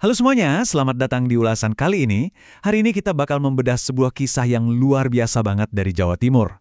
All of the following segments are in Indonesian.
Halo semuanya, selamat datang di ulasan kali ini. Hari ini kita bakal membedah sebuah kisah yang luar biasa banget dari Jawa Timur.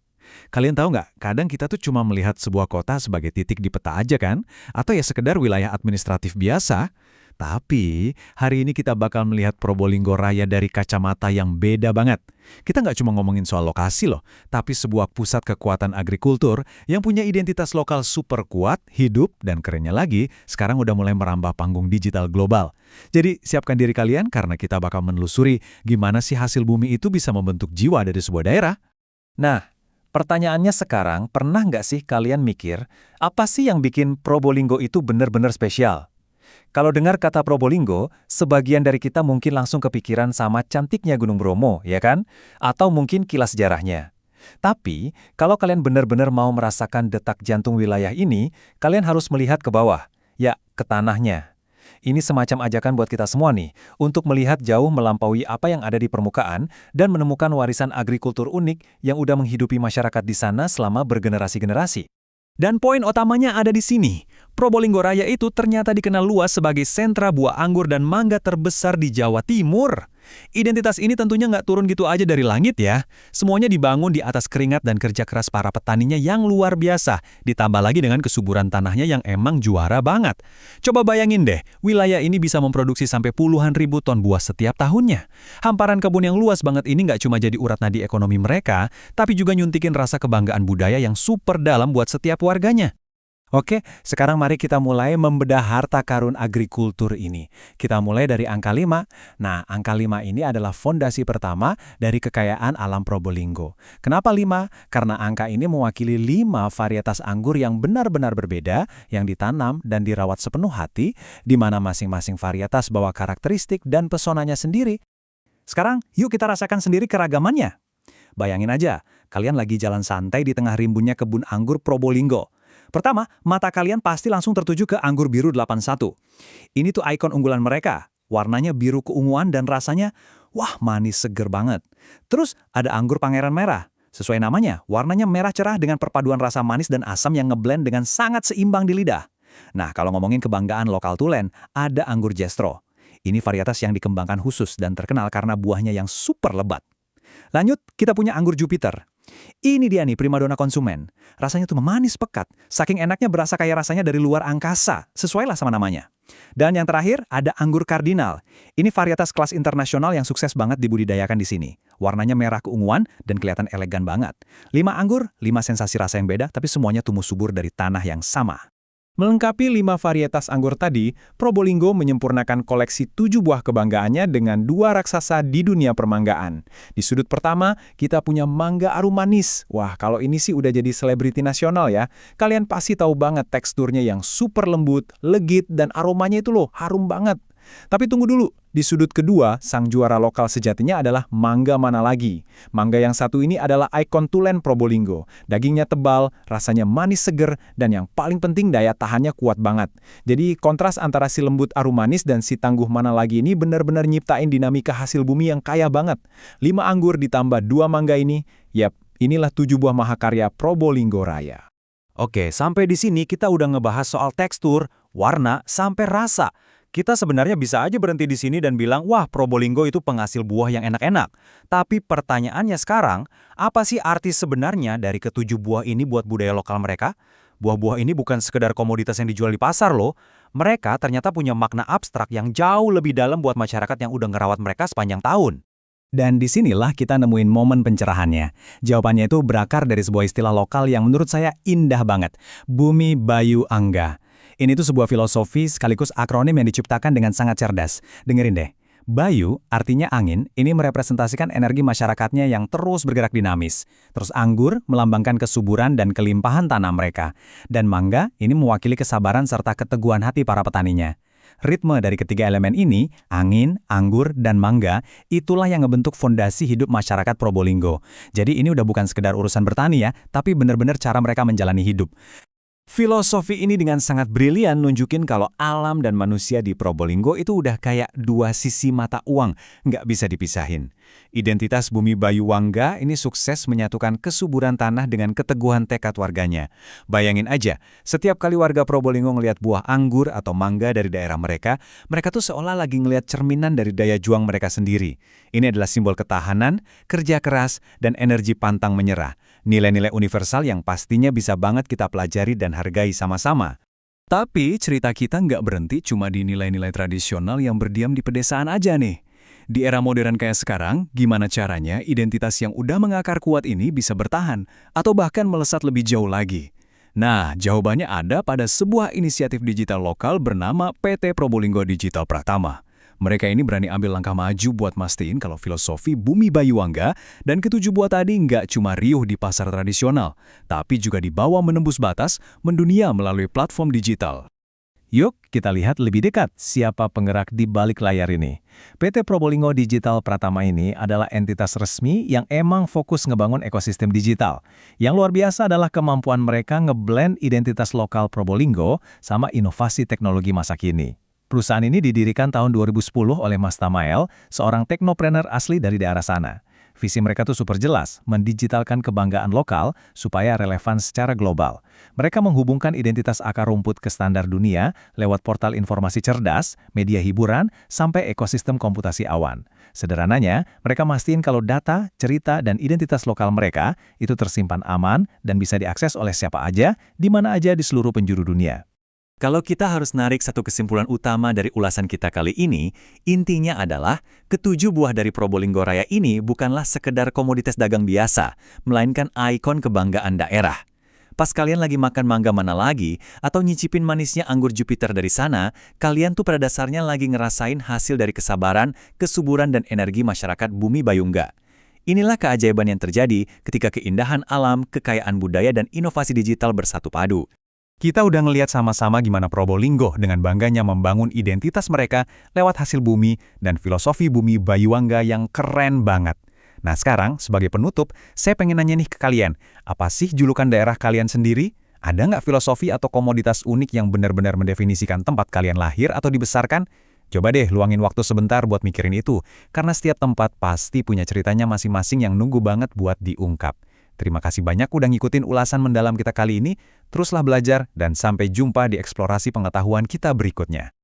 Kalian tahu nggak, kadang kita tuh cuma melihat sebuah kota sebagai titik di peta aja kan? Atau ya sekedar wilayah administratif biasa. Tapi, hari ini kita bakal melihat Probolinggo Raya dari kacamata yang beda banget. Kita nggak cuma ngomongin soal lokasi loh, tapi sebuah pusat kekuatan agrikultur yang punya identitas lokal super kuat, hidup, dan kerennya lagi, sekarang udah mulai merambah panggung digital global. Jadi, siapkan diri kalian karena kita bakal menelusuri gimana sih hasil bumi itu bisa membentuk jiwa dari sebuah daerah. Nah, pertanyaannya sekarang, pernah nggak sih kalian mikir, apa sih yang bikin Probolinggo itu benar-benar spesial? Kalau dengar kata Probolinggo, sebagian dari kita mungkin langsung kepikiran sama cantiknya Gunung Bromo, ya kan? Atau mungkin kilas sejarahnya. Tapi, kalau kalian benar-benar mau merasakan detak jantung wilayah ini, kalian harus melihat ke bawah. Ya, ke tanahnya. Ini semacam ajakan buat kita semua nih, untuk melihat jauh melampaui apa yang ada di permukaan dan menemukan warisan agrikultur unik yang udah menghidupi masyarakat di sana selama bergenerasi-generasi. Dan poin utamanya ada di sini. Probolinggo Raya itu ternyata dikenal luas sebagai sentra buah anggur dan mangga terbesar di Jawa Timur. Identitas ini tentunya nggak turun gitu aja dari langit ya. Semuanya dibangun di atas keringat dan kerja keras para petaninya yang luar biasa. Ditambah lagi dengan kesuburan tanahnya yang emang juara banget. Coba bayangin deh, wilayah ini bisa memproduksi sampai puluhan ribu ton buah setiap tahunnya. Hamparan kebun yang luas banget ini nggak cuma jadi urat nadi ekonomi mereka, tapi juga nyuntikin rasa kebanggaan budaya yang super dalam buat setiap warganya. Oke, sekarang mari kita mulai membedah harta karun agrikultur ini. Kita mulai dari angka 5. Nah, angka 5 ini adalah fondasi pertama dari kekayaan alam Probolinggo. Kenapa 5? Karena angka ini mewakili 5 varietas anggur yang benar-benar berbeda, yang ditanam dan dirawat sepenuh hati, di mana masing-masing varietas bawa karakteristik dan pesonanya sendiri. Sekarang, yuk kita rasakan sendiri keragamannya. Bayangin aja, kalian lagi jalan santai di tengah rimbunnya kebun anggur Probolinggo. Pertama, mata kalian pasti langsung tertuju ke anggur biru 81. Ini tuh ikon unggulan mereka. Warnanya biru keunguan dan rasanya, wah manis seger banget. Terus ada anggur Pangeran Merah. Sesuai namanya, warnanya merah cerah dengan perpaduan rasa manis dan asam yang ngeblend dengan sangat seimbang di lidah. Nah, kalau ngomongin kebanggaan lokal Tulen, ada anggur Jestro. Ini varietas yang dikembangkan khusus dan terkenal karena buahnya yang super lebat. Lanjut, kita punya anggur Jupiter. Ini dia nih primadona konsumen. Rasanya tuh manis pekat. Saking enaknya berasa kayak rasanya dari luar angkasa. Sesuai lah sama namanya. Dan yang terakhir ada anggur Kardinal. Ini varietas kelas internasional yang sukses banget dibudidayakan di sini. Warnanya merah keunguan dan kelihatan elegan banget. 5 anggur, 5 sensasi rasa yang beda, tapi semuanya tumbuh subur dari tanah yang sama. Melengkapi 5 varietas anggur tadi, Probolinggo menyempurnakan koleksi 7 buah kebanggaannya dengan 2 raksasa di dunia permanggaan. Di sudut pertama, kita punya mangga arum manis. Wah, kalau ini sih udah jadi selebriti nasional ya. Kalian pasti tahu banget teksturnya yang super lembut, legit, dan aromanya itu loh, harum banget. Tapi tunggu dulu, di sudut kedua, sang juara lokal sejatinya adalah mangga mana lagi. Mangga yang satu ini adalah ikon Tulen Probolinggo. Dagingnya tebal, rasanya manis seger, dan yang paling penting daya tahannya kuat banget. Jadi kontras antara si lembut arum manis dan si tangguh mana lagi ini benar-benar nyiptain dinamika hasil bumi yang kaya banget. 5 anggur ditambah 2 mangga ini, yap, inilah 7 buah mahakarya Probolinggo Raya. Oke, sampai di sini kita udah ngebahas soal tekstur, warna, sampai rasa. Kita sebenarnya bisa aja berhenti di sini dan bilang, wah Probolinggo itu penghasil buah yang enak-enak. Tapi pertanyaannya sekarang, apa sih arti sebenarnya dari ketujuh buah ini buat budaya lokal mereka? Buah-buah ini bukan sekedar komoditas yang dijual di pasar loh. Mereka ternyata punya makna abstrak yang jauh lebih dalam buat masyarakat yang udah ngerawat mereka sepanjang tahun. Dan disinilah kita nemuin momen pencerahannya. Jawabannya itu berakar dari sebuah istilah lokal yang menurut saya indah banget. Bumi Bayu Angga. Ini tuh sebuah filosofi sekaligus akronim yang diciptakan dengan sangat cerdas. Dengerin deh. Bayu, artinya angin, ini merepresentasikan energi masyarakatnya yang terus bergerak dinamis. Terus anggur melambangkan kesuburan dan kelimpahan tanah mereka. Dan mangga ini mewakili kesabaran serta keteguhan hati para petaninya. Ritme dari ketiga elemen ini, angin, anggur, dan mangga, itulah yang ngebentuk fondasi hidup masyarakat Probolinggo. Jadi ini udah bukan sekedar urusan bertani ya, tapi benar-benar cara mereka menjalani hidup. Filosofi ini dengan sangat brilian nunjukin kalau alam dan manusia di Probolinggo itu udah kayak dua sisi mata uang, nggak bisa dipisahin. Identitas Bumi Bayuwangga ini sukses menyatukan kesuburan tanah dengan keteguhan tekad warganya. Bayangin aja, setiap kali warga Probolinggo ngelihat buah anggur atau mangga dari daerah mereka tuh seolah lagi ngelihat cerminan dari daya juang mereka sendiri. Ini adalah simbol ketahanan, kerja keras, dan energi pantang menyerah. Nilai-nilai universal yang pastinya bisa banget kita pelajari dan hargai sama-sama. Tapi cerita kita nggak berhenti cuma di nilai-nilai tradisional yang berdiam di pedesaan aja nih. Di era modern kayak sekarang, gimana caranya identitas yang udah mengakar kuat ini bisa bertahan atau bahkan melesat lebih jauh lagi? Nah, jawabannya ada pada sebuah inisiatif digital lokal bernama PT Probolinggo Digital Pratama. Mereka ini berani ambil langkah maju buat mastiin kalau filosofi Bumi Bayuwangga dan ketujuh buah tadi nggak cuma riuh di pasar tradisional, tapi juga dibawa menembus batas mendunia melalui platform digital. Yuk, kita lihat lebih dekat siapa penggerak di balik layar ini. PT Probolinggo Digital Pratama ini adalah entitas resmi yang emang fokus ngebangun ekosistem digital. Yang luar biasa adalah kemampuan mereka ngeblend identitas lokal Probolinggo sama inovasi teknologi masa kini. Perusahaan ini didirikan tahun 2010 oleh Mas Tamael, seorang teknopreneur asli dari daerah sana. Visi mereka tuh super jelas, mendigitalkan kebanggaan lokal supaya relevan secara global. Mereka menghubungkan identitas akar rumput ke standar dunia lewat portal informasi cerdas, media hiburan, sampai ekosistem komputasi awan. Sederhananya, mereka mastiin kalau data, cerita, dan identitas lokal mereka itu tersimpan aman dan bisa diakses oleh siapa aja, di mana aja di seluruh penjuru dunia. Kalau kita harus narik satu kesimpulan utama dari ulasan kita kali ini, intinya adalah ketujuh buah dari Probolinggo Raya ini bukanlah sekedar komoditas dagang biasa, melainkan ikon kebanggaan daerah. Pas kalian lagi makan mangga mana lagi, atau nyicipin manisnya anggur Jupiter dari sana, kalian tuh pada dasarnya lagi ngerasain hasil dari kesabaran, kesuburan, dan energi masyarakat Bumi Bayungga. Inilah keajaiban yang terjadi ketika keindahan alam, kekayaan budaya, dan inovasi digital bersatu padu. Kita udah ngelihat sama-sama gimana Probolinggo dengan bangganya membangun identitas mereka lewat hasil bumi dan filosofi Bumi Bayuwangga yang keren banget. Nah sekarang, sebagai penutup, saya pengen nanya nih ke kalian, apa sih julukan daerah kalian sendiri? Ada nggak filosofi atau komoditas unik yang benar-benar mendefinisikan tempat kalian lahir atau dibesarkan? Coba deh luangin waktu sebentar buat mikirin itu, karena setiap tempat pasti punya ceritanya masing-masing yang nunggu banget buat diungkap. Terima kasih banyak udah ngikutin ulasan mendalam kita kali ini. Teruslah belajar dan sampai jumpa di eksplorasi pengetahuan kita berikutnya.